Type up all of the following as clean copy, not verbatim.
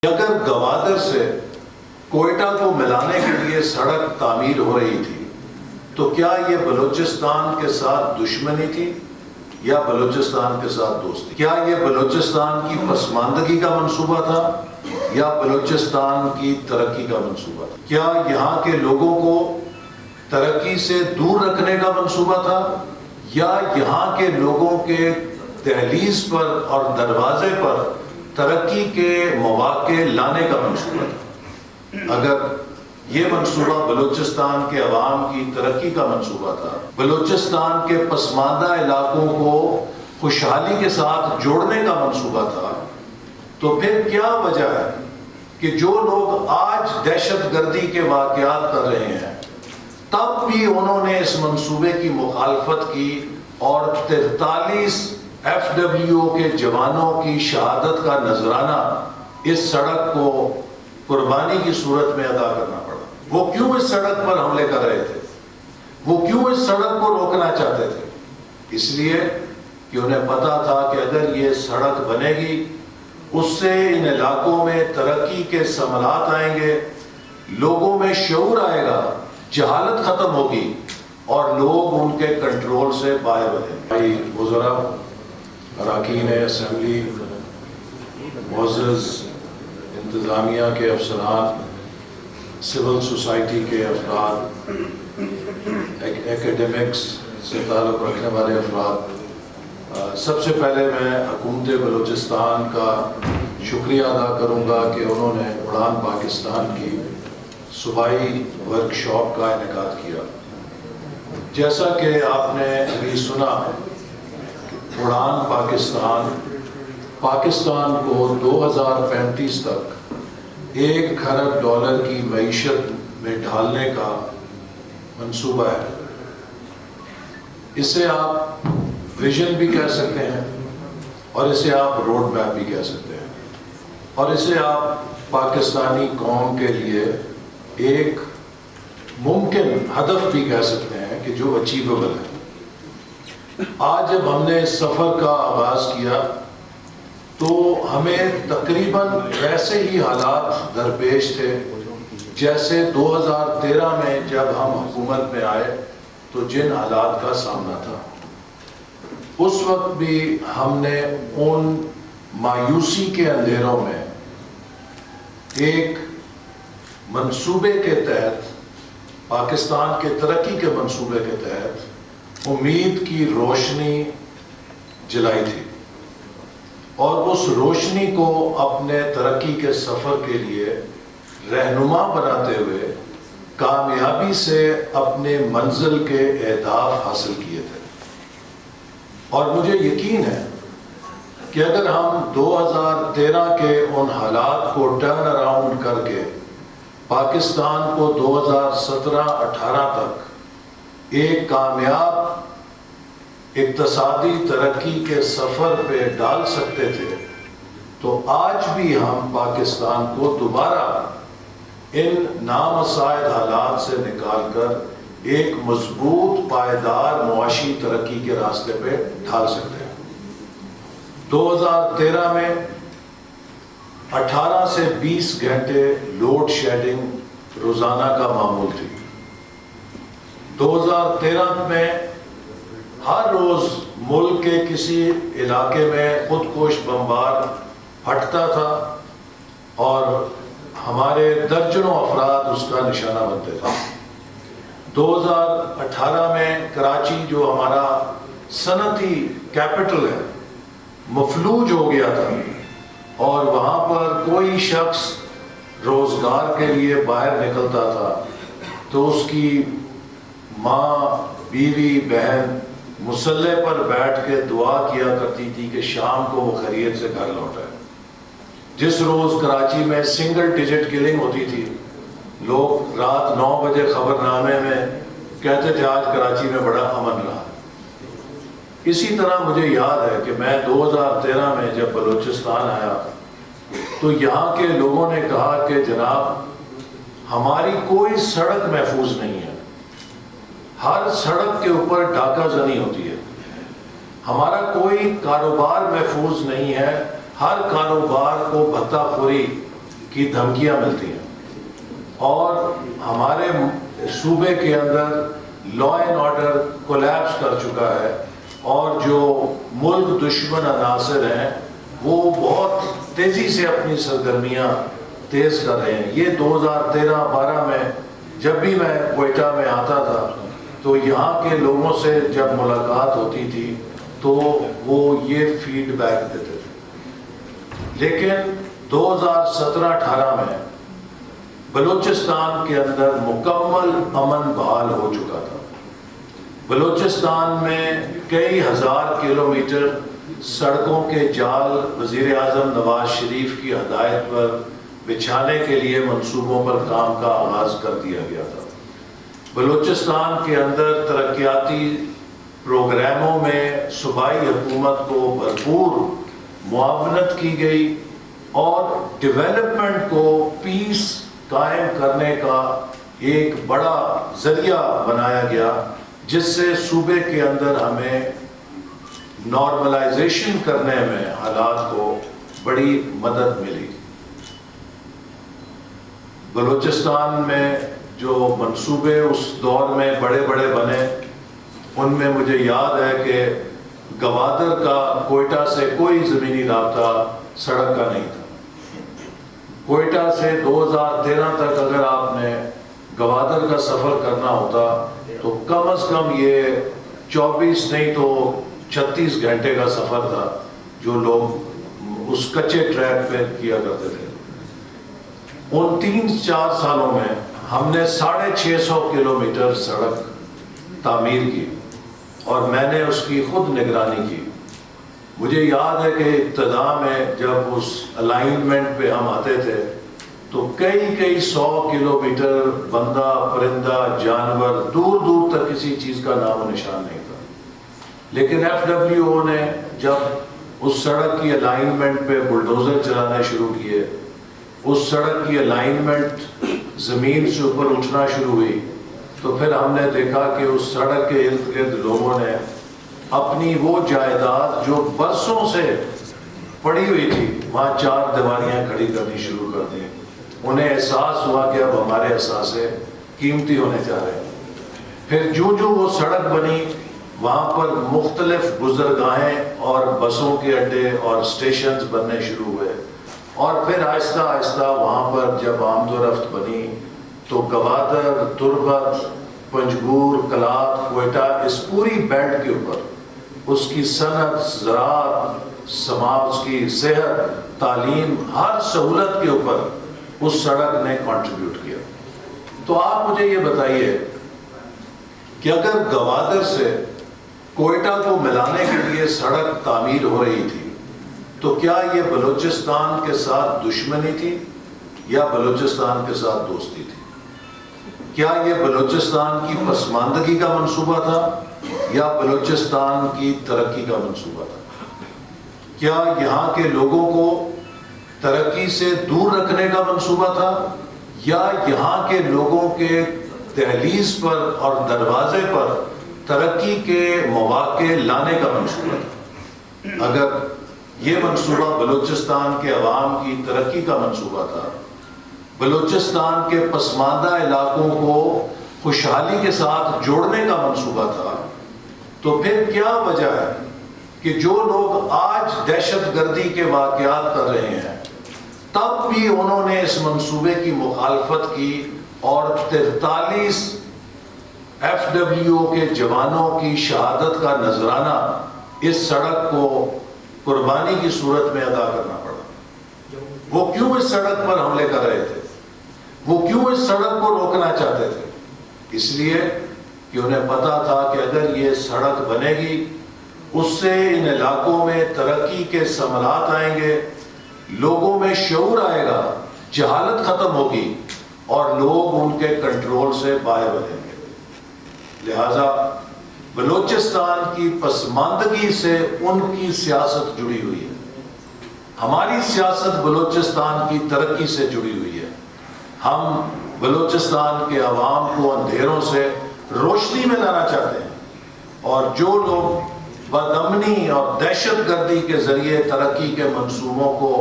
اگر گوادر سے کوئٹہ کو ملانے کے لیے سڑک تعمیر ہو رہی تھی تو کیا یہ بلوچستان کے ساتھ دشمنی تھی یا بلوچستان کے ساتھ دوستی؟ کیا یہ بلوچستان کی پسماندگی کا منصوبہ تھا یا بلوچستان کی ترقی کا منصوبہ تھا؟ کیا یہاں کے لوگوں کو ترقی سے دور رکھنے کا منصوبہ تھا یا یہاں کے لوگوں کے دہلیز پر اور دروازے پر ترقی کے مواقع لانے کا منصوبہ تھا؟ اگر یہ منصوبہ بلوچستان کے عوام کی ترقی کا منصوبہ تھا، بلوچستان کے پسماندہ علاقوں کو خوشحالی کے ساتھ جوڑنے کا منصوبہ تھا، تو پھر کیا وجہ ہے کہ جو لوگ آج دہشت گردی کے واقعات کر رہے ہیں تب بھی انہوں نے اس منصوبے کی مخالفت کی اور 43 FWO کے جوانوں کی شہادت کا نذرانہ اس سڑک کو قربانی کی صورت میں ادا کرنا پڑا؟ وہ کیوں اس سڑک پر حملے کر رہے تھے؟ وہ کیوں اس سڑک کو روکنا چاہتے تھے؟ اس لیے کہ انہیں پتا تھا کہ اگر یہ سڑک بنے گی اس سے ان علاقوں میں ترقی کے ثمرات آئیں گے، لوگوں میں شعور آئے گا، جہالت ختم ہوگی اور لوگ ان کے کنٹرول سے باہر بنیں گے۔ بھائی وزراء، اراکین اسمبلی، معزز انتظامیہ کے افسران، سول سوسائٹی کے افراد، ایکیڈمکس سے تعلق رکھنے والے افراد، سب سے پہلے میں حکومت بلوچستان کا شکریہ ادا کروں گا کہ انہوں نے اڑان پاکستان کی صوبائی ورکشاپ کا انعقاد کیا۔ جیسا کہ آپ نے ابھی سنا، اڑان پاکستان کو 2035 تک $1 کھرب کی معیشت میں ڈھالنے کا منصوبہ ہے۔ اسے آپ ویژن بھی کہہ سکتے ہیں اور اسے آپ روڈ میپ بھی کہہ سکتے ہیں اور اسے آپ پاکستانی قوم کے لیے ایک ممکن ہدف بھی کہہ سکتے ہیں کہ جو اچیویبل ہے۔ آج جب ہم نے اس سفر کا آغاز کیا تو ہمیں تقریباً ویسے ہی حالات درپیش تھے جیسے 2013 میں جب ہم حکومت میں آئے تو جن حالات کا سامنا تھا۔ اس وقت بھی ہم نے ان مایوسی کے اندھیروں میں ایک منصوبے کے تحت، پاکستان کے ترقی کے منصوبے کے تحت امید کی روشنی جلائی تھی اور اس روشنی کو اپنے ترقی کے سفر کے لیے رہنما بناتے ہوئے کامیابی سے اپنے منزل کے اہداف حاصل کیے تھے۔ اور مجھے یقین ہے کہ اگر ہم 2013 کے ان حالات کو ٹرن اراؤنڈ کر کے پاکستان کو 2017-18 تک ایک کامیاب اقتصادی ترقی کے سفر پہ ڈال سکتے تھے تو آج بھی ہم پاکستان کو دوبارہ ان نامساعد حالات سے نکال کر ایک مضبوط پائیدار معاشی ترقی کے راستے پہ ڈھال سکتے ہیں۔ 2013 میں 18 سے 20 گھنٹے لوڈ شیڈنگ روزانہ کا معمول تھی۔ 2013 میں ہر روز ملک کے کسی علاقے میں خودکش بمبار پھٹتا تھا اور ہمارے درجنوں افراد اس کا نشانہ بنتے تھے۔ 2018 میں کراچی جو ہمارا صنعتی کیپٹل ہے مفلوج ہو گیا تھا اور وہاں پر کوئی شخص روزگار کے لیے باہر نکلتا تھا تو اس کی ماں، بیوی، بہن مسلح پر بیٹھ کے دعا کیا کرتی تھی کہ شام کو وہ خیریت سے گھر لوٹائے۔ جس روز کراچی میں سنگل ڈیجٹ کلنگ ہوتی تھی، لوگ رات 9 بجے خبر نامے میں کہتے تھے آج کراچی میں بڑا امن رہا۔ اسی طرح مجھے یاد ہے کہ میں 2013 میں جب بلوچستان آیا تو یہاں کے لوگوں نے کہا کہ جناب ہماری کوئی سڑک محفوظ نہیں ہے، ہر سڑک کے اوپر ڈاکہ زنی ہوتی ہے، ہمارا کوئی کاروبار محفوظ نہیں ہے، ہر کاروبار کو بھتہ خوری کی دھمکیاں ملتی ہیں اور ہمارے صوبے کے اندر لا اینڈ آرڈر کولیپس کر چکا ہے اور جو ملک دشمن عناصر ہیں وہ بہت تیزی سے اپنی سرگرمیاں تیز کر رہے ہیں. یہ 2013-12 میں جب بھی میں کوئٹہ میں آتا تھا تو یہاں کے لوگوں سے جب ملاقات ہوتی تھی تو وہ یہ فیڈ بیک دیتے تھے. لیکن 2017-18 میں بلوچستان کے اندر مکمل امن بحال ہو چکا تھا. بلوچستان میں کئی ہزار کلومیٹر سڑکوں کے جال وزیر اعظم نواز شریف کی ہدایت پر بچھانے کے لیے منصوبوں پر کام کا آغاز کر دیا گیا تھا. بلوچستان کے اندر ترقیاتی پروگراموں میں صوبائی حکومت کو بھرپور معاونت کی گئی اور ڈیولپمنٹ کو پیس قائم کرنے کا ایک بڑا ذریعہ بنایا گیا جس سے صوبے کے اندر ہمیں نارملائزیشن کرنے میں حالات کو بڑی مدد ملی. بلوچستان میں جو منصوبے اس دور میں بڑے بڑے بنے ان میں مجھے یاد ہے کہ گوادر کا کوئٹہ سے کوئی زمینی رابطہ سڑک کا نہیں تھا. کوئٹہ سے 2013 تک اگر آپ نے گوادر کا سفر کرنا ہوتا تو کم از کم یہ 24 نہیں تو 36 گھنٹے کا سفر تھا جو لوگ اس کچے ٹریک پہ کیا کرتے تھے. ان 3-4 سالوں میں ہم نے 650 کلومیٹر سڑک تعمیر کی اور میں نے اس کی خود نگرانی کی. مجھے یاد ہے کہ ابتدا میں جب اس الائنمنٹ پہ ہم آتے تھے تو کئی 100 کلومیٹر بندہ پرندہ جانور دور دور تک کسی چیز کا نام و نشان نہیں تھا. لیکن FWO نے جب اس سڑک کی الائنمنٹ پہ بلڈوزر چلانے شروع کیے, اس سڑک کی الائنمنٹ زمین سے اوپر اٹھنا شروع ہوئی, تو پھر ہم نے دیکھا کہ اس سڑک کے ارد گرد لوگوں نے اپنی وہ جائیداد جو برسوں سے پڑی ہوئی تھی وہاں 4 دیواریاں کھڑی کرنی شروع کر دیں. انہیں احساس ہوا کہ اب ہمارے اثاثے قیمتی ہونے جا رہے ہیں. پھر جو وہ سڑک بنی وہاں پر مختلف گزرگاہیں اور بسوں کے اڈے اور اسٹیشنز بننے شروع ہوئے اور پھر آہستہ آہستہ وہاں پر جب آمد و رفت بنی تو گوادر, تربت, پنجگور, کلات, کوئٹہ اس پوری بیلٹ کے اوپر اس کی صنعت, زراعت, سماج کی صحت, تعلیم, ہر سہولت کے اوپر اس سڑک نے کنٹریبیوٹ کیا. تو آپ مجھے یہ بتائیے کہ اگر گوادر سے کوئٹہ کو ملانے کے لیے سڑک تعمیر ہو رہی تھی تو کیا یہ بلوچستان کے ساتھ دشمنی تھی یا بلوچستان کے ساتھ دوستی تھی؟ کیا یہ بلوچستان کی پسماندگی کا منصوبہ تھا یا بلوچستان کی ترقی کا منصوبہ تھا؟ کیا یہاں کے لوگوں کو ترقی سے دور رکھنے کا منصوبہ تھا یا یہاں کے لوگوں کے دہلیز پر اور دروازے پر ترقی کے مواقع لانے کا منصوبہ تھا؟ اگر یہ منصوبہ بلوچستان کے عوام کی ترقی کا منصوبہ تھا, بلوچستان کے پسماندہ علاقوں کو خوشحالی کے ساتھ جوڑنے کا منصوبہ تھا, تو پھر کیا وجہ ہے کہ جو لوگ آج دہشت گردی کے واقعات کر رہے ہیں تب بھی انہوں نے اس منصوبے کی مخالفت کی اور 43 FWO کے جوانوں کی شہادت کا نذرانہ اس سڑک کو قربانی کی صورت میں ادا کرنا پڑا؟ وہ کیوں اس سڑک پر حملے کر رہے تھے؟ وہ کیوں اس سڑک کو روکنا چاہتے تھے؟ اس لیے کہ انہیں پتا تھا کہ اگر یہ سڑک بنے گی اس سے ان علاقوں میں ترقی کے ثمرات آئیں گے, لوگوں میں شعور آئے گا, جہالت ختم ہوگی اور لوگ ان کے کنٹرول سے باہر بنیں گے. لہذا بلوچستان کی پسماندگی سے ان کی سیاست جڑی ہوئی ہے, ہماری سیاست بلوچستان کی ترقی سے جڑی ہوئی ہے. ہم بلوچستان کے عوام کو اندھیروں سے روشنی میں لانا چاہتے ہیں اور جو لوگ بدامنی اور دہشت گردی کے ذریعے ترقی کے منصوبوں کو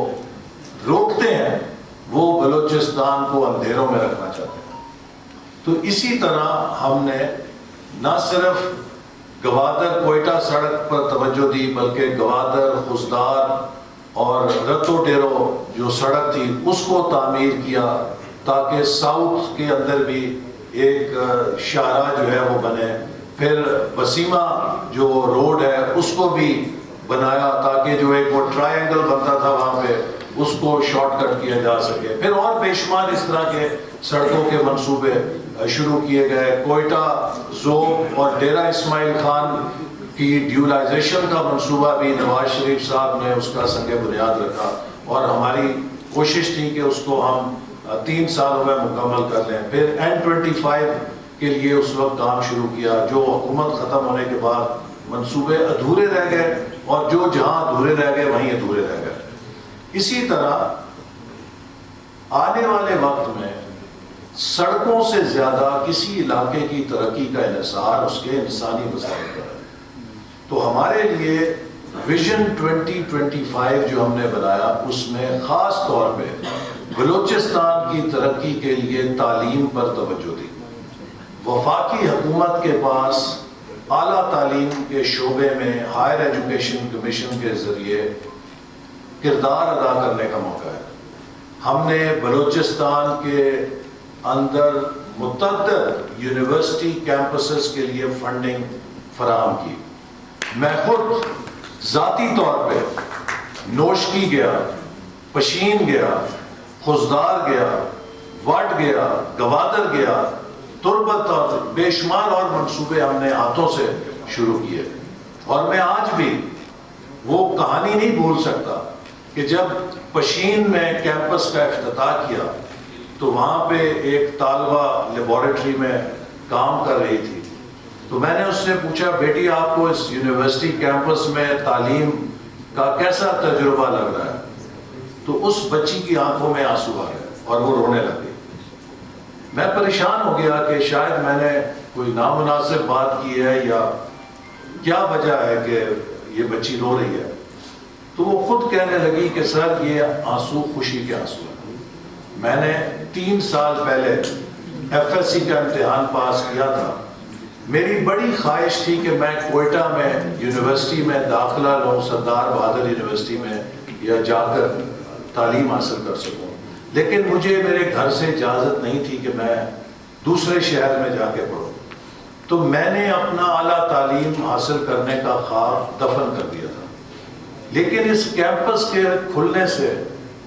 روکتے ہیں وہ بلوچستان کو اندھیروں میں رکھنا چاہتے ہیں. تو اسی طرح ہم نے نہ صرف گوادر کوئٹہ سڑک پر توجہ دی بلکہ گوادر خزدار اور رتو ڈیرو جو سڑک تھی اس کو تعمیر کیا تاکہ ساؤتھ کے اندر بھی ایک شاہراہ جو ہے وہ بنے. پھر بسیمہ جو روڈ ہے اس کو بھی بنایا تاکہ جو ایک وہ ٹرائنگل بنتا تھا وہاں پہ اس کو شارٹ کٹ کیا جا سکے. پھر اور بے شمار اس طرح کے سڑکوں کے منصوبے شروع کیے گئے. کوئٹہ ذوب اور ڈیرہ اسماعیل خان کی ڈیولائزیشن کا منصوبہ بھی نواز شریف صاحب نے اس کا سنگ بنیاد رکھا اور ہماری کوشش تھی کہ اس کو ہم 3 سالوں میں مکمل کر لیں. پھر N25 کے لیے اس وقت کام شروع کیا جو حکومت ختم ہونے کے بعد منصوبے ادھورے رہ گئے اور جو جہاں ادھورے رہ گئے وہیں ادھورے رہ گئے. اسی طرح آنے والے وقت میں سڑکوں سے زیادہ کسی علاقے کی ترقی کا انحصار اس کے انسانی وسائل پر ہے. تو ہمارے لیے ویژن 2025 جو ہم نے بنایا اس میں خاص طور پہ بلوچستان کی ترقی کے لیے تعلیم پر توجہ دی. وفاقی حکومت کے پاس اعلیٰ تعلیم کے شعبے میں ہائر ایجوکیشن کمیشن کے ذریعے کردار ادا کرنے کا موقع ہے. ہم نے بلوچستان کے اندر متعدد یونیورسٹی کیمپسز کے لیے فنڈنگ فراہم کی. میں خود ذاتی طور پہ نوشکی گیا, پشین گیا, خزدار گیا, وٹ گیا, گوادر گیا, تربت اور بے شمار اور منصوبے ہم نے ہاتھوں سے شروع کیے. اور میں آج بھی وہ کہانی نہیں بھول سکتا کہ جب پشین میں کیمپس کا افتتاح کیا تو وہاں پہ ایک طالبہ لیبارٹری میں کام کر رہی تھی. تو میں نے اس سے پوچھا, بیٹی آپ کو اس یونیورسٹی کیمپس میں تعلیم کا کیسا تجربہ لگ رہا ہے؟ تو اس بچی کی آنکھوں میں آنسو آ گئے اور وہ رونے لگی. میں پریشان ہو گیا کہ شاید میں نے کوئی نامناسب بات کی ہے یا کیا وجہ ہے کہ یہ بچی رو رہی ہے. تو وہ خود کہنے لگی کہ سر یہ آنسو خوشی کے آنسو ہیں. میں نے 3 سال پہلے FSC کا امتحان پاس کیا تھا. میری بڑی خواہش تھی کہ میں کوئٹہ میں یونیورسٹی میں داخلہ لوں, سردار بہادر یونیورسٹی میں, یا جا کر تعلیم حاصل کر سکوں. لیکن مجھے میرے گھر سے اجازت نہیں تھی کہ میں دوسرے شہر میں جا کے پڑھوں. تو میں نے اپنا اعلیٰ تعلیم حاصل کرنے کا خواب دفن کر دیا تھا. لیکن اس کیمپس کے کھلنے سے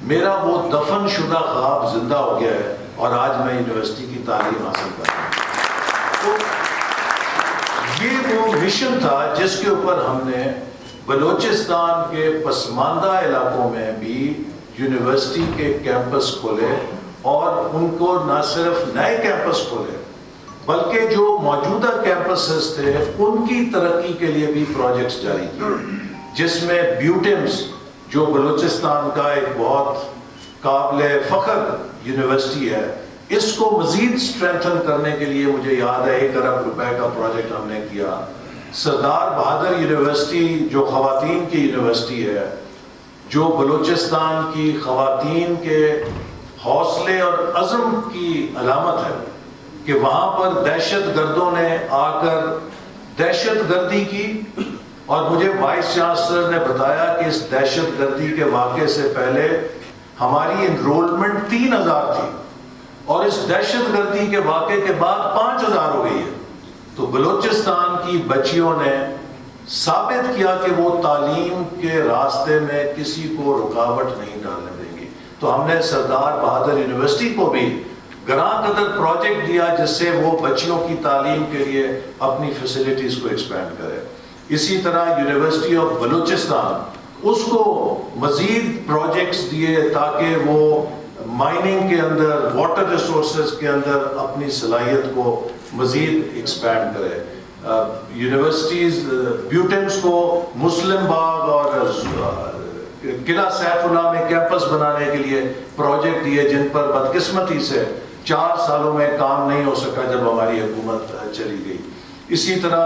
میرا وہ دفن شدہ خواب زندہ ہو گیا ہے اور آج میں یونیورسٹی کی تعلیم حاصل کر رہا ہوں. تو یہ وہ مشن تھا جس کے اوپر ہم نے بلوچستان کے پسماندہ علاقوں میں بھی یونیورسٹی کے کیمپس کھولے اور ان کو نہ صرف نئے کیمپس کھولے بلکہ جو موجودہ کیمپسز تھے ان کی ترقی کے لیے بھی پروجیکٹس جاری کیے, جس میں بیوٹمز جو بلوچستان کا ایک بہت قابل فخر یونیورسٹی ہے, اس کو مزید اسٹرینتھن کرنے کے لیے مجھے یاد ہے 1 ارب روپے کا پروجیکٹ ہم نے کیا. سردار بہادر یونیورسٹی جو خواتین کی یونیورسٹی ہے, جو بلوچستان کی خواتین کے حوصلے اور عزم کی علامت ہے کہ وہاں پر دہشت گردوں نے آ کر دہشت گردی کی, اور مجھے وائس چانسلر نے بتایا کہ اس دہشت گردی کے واقعے سے پہلے ہماری انرولمنٹ 3000 تھی اور اس دہشت گردی کے واقعے کے بعد 5000 ہو گئی ہے. تو بلوچستان کی بچیوں نے ثابت کیا کہ وہ تعلیم کے راستے میں کسی کو رکاوٹ نہیں ڈالنے دیں گی. تو ہم نے سردار بہادر یونیورسٹی کو بھی گراں قدر پروجیکٹ دیا جس سے وہ بچیوں کی تعلیم کے لیے اپنی فیسلٹیز کو ایکسپینڈ کرے. اسی طرح یونیورسٹی آف بلوچستان, اس کو مزید پروجیکٹس دیے تاکہ وہ مائننگ کے اندر, واٹر ریسورسز کے اندر اپنی صلاحیت کو مزید ایکسپینڈ کرے. یونیورسٹیز بیوٹمز کو مسلم باغ اور قلعہ سیف اللہ میں کیمپس بنانے کے لیے پروجیکٹ دیے جن پر بدقسمتی سے 4 سالوں میں کام نہیں ہو سکا جب ہماری حکومت چلی گئی. اسی طرح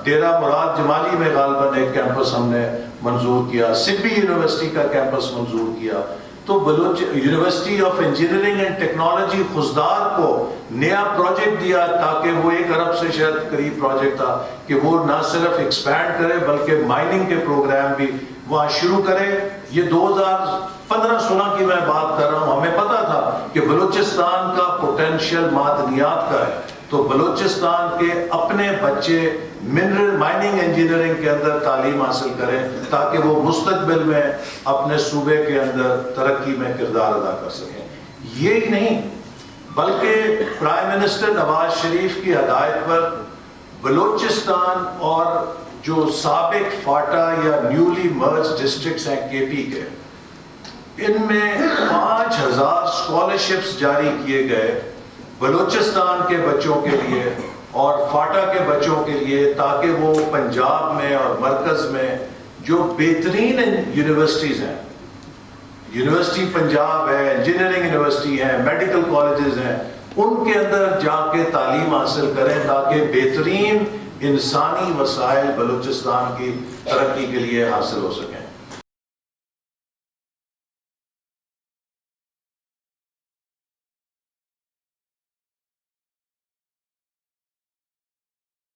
ڈیرہ مراد جمالی میں غالباً ایک کیمپس ہم نے منظور کیا, سبی یونیورسٹی کا کیمپس منظور کیا. تو تو university of engineering and technology Khuzdar کو نیا پروجیکٹ دیا تاکہ وہ 1 ارب سے شاید قریب پروجیکٹ تھا کہ وہ نہ صرف ایکسپینڈ کرے بلکہ مائننگ کے پروگرام بھی وہاں شروع کرے. یہ 2015-16 کی میں بات کر رہا ہوں. ہمیں پتا تھا کہ بلوچستان کا پوٹینشیل معدنیات کا ہے, تو بلوچستان کے اپنے بچے منرل مائننگ انجینئرنگ کے اندر تعلیم حاصل کریں تاکہ وہ مستقبل میں اپنے صوبے کے اندر ترقی میں کردار ادا کر سکیں. یہ ہی نہیں بلکہ پرائم منسٹر نواز شریف کی ہدایت پر بلوچستان اور جو سابق فاٹا یا نیولی مرج ڈسٹرکٹس ہیں کے پی کے, ان میں 5000 اسکالرشپس جاری کیے گئے بلوچستان کے بچوں کے لیے اور فاٹا کے بچوں کے لیے, تاکہ وہ پنجاب میں اور مرکز میں جو بہترین یونیورسٹیز ہیں, یونیورسٹی پنجاب ہے, انجینئرنگ یونیورسٹی ہے, میڈیکل کالجز ہیں, ان کے اندر جا کے تعلیم حاصل کریں تاکہ بہترین انسانی وسائل بلوچستان کی ترقی کے لیے حاصل ہو سکیں.